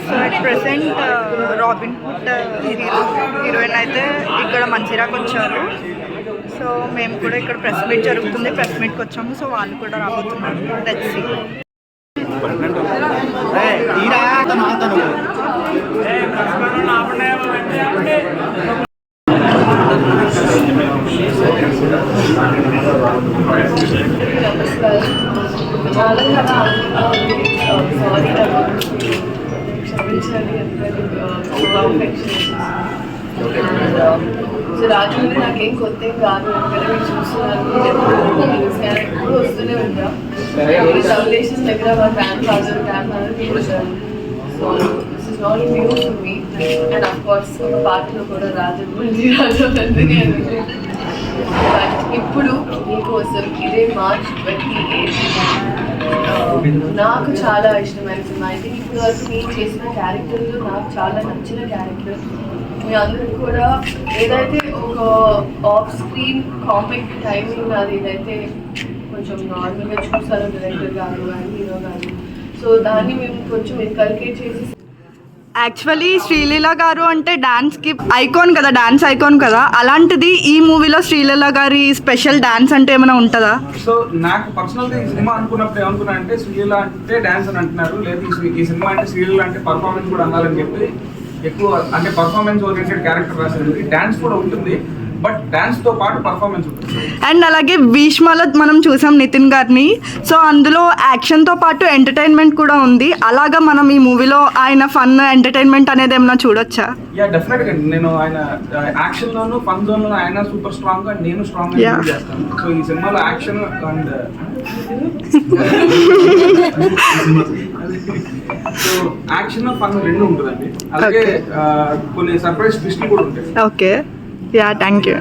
So at present robin hood heroine అయితే ఇక్కడ మంచిరాకు వచ్చారు. సో మేము కూడా ఇక్కడ ప్రెస్ మీట్ జరుగుతుంది, ప్రెస్ మీట్కి వచ్చాము. సో వాళ్ళు కూడా రాబోతున్నారు. Let's see. సో రాజమండ్రి నాకేం కొత్త కాదు, ఎందుకంటే మీరు చూస్తున్నారు ఎప్పుడు వస్తూనే ఉంటాం. రెవల్యూషన్స్ దగ్గర మా గ్రాండ్ ఫాదర్ చూసాను. So this is not new to me. And of course ఒక పాటలో కూడా రాజమండ్రి అని. బట్ ఇప్పుడు మీకోసం ఇదే March 28 నాకు చాలా ఇష్టమైన సినిమా. అయితే ఇప్పుడు వరకు నేను చేసిన క్యారెక్టర్లో నాకు చాలా నచ్చిన క్యారెక్టర్. మీ అందరికి కూడా ఏదైతే ఒక ఆఫ్ స్క్రీన్ కామిక్ టైమింగ్ అది ఏదైతే కొంచెం నార్మల్గా చూసారో డైరెక్టర్ గారు అండ్ హీరో గారు, సో దాన్ని మేము కొంచెం ఇన్కల్కేట్ చేసి. యాక్చువల్లీ శ్రీలీల గారు అంటే డాన్స్కి ఐకాన్ కదా, డాన్స్ ఐకాన్ కదా. అలాంటిది ఈ మూవీలో శ్రీలీల గారి స్పెషల్ డాన్స్ అంటే ఏమైనా ఉంటుందా? సో నాకు పర్సనల్గా ఈ సినిమా అనుకున్నప్పుడు ఏమనుకున్నా అంటే శ్రీలీల అంటే డాన్స్ అని అంటున్నారు, లేదు ఈ సినిమా అంటే శ్రీలీల అంటే పర్ఫార్మెన్స్ కూడా అనాలని చెప్పి ఎక్కువ అంటే పర్ఫార్మెన్స్ ఓరియంటెడ్ క్యారెక్టర్ రాసింది. డాన్స్ కూడా ఉంటుంది, బట్ డాన్స్ తో పాటు పర్ఫార్మెన్స్ ఉంటుంది. అండ్ అలాగే భీష్మలో మనం చూసాం నితిన్ గారిని. సో అందులో యాక్షన్ తో పాటు ఎంటర్టైన్మెంట్ కూడా ఉంది. అలాగా మనం ఈ మూవీలో ఆయన ఫన్ ఎంటర్టైన్మెంట్ అనేది ఏమైనా చూడొచ్చా? యా డెఫినెట్ గా నేను ఆయన యాక్షన్ లోను ఫన్ జోన్ లోను ఆయన సూపర్ స్ట్రాంగ్ గా నేను స్ట్రాంగ్ గా చేస్తాను. సో ఈ సినిమాలో action and so action fun రెండు ఉంటుందండి. అలాగే కొన్ని సర్ప్రైజ్ ట్విస్ట్లు కూడా ఉంటాయి. Okay, yeah, thank you.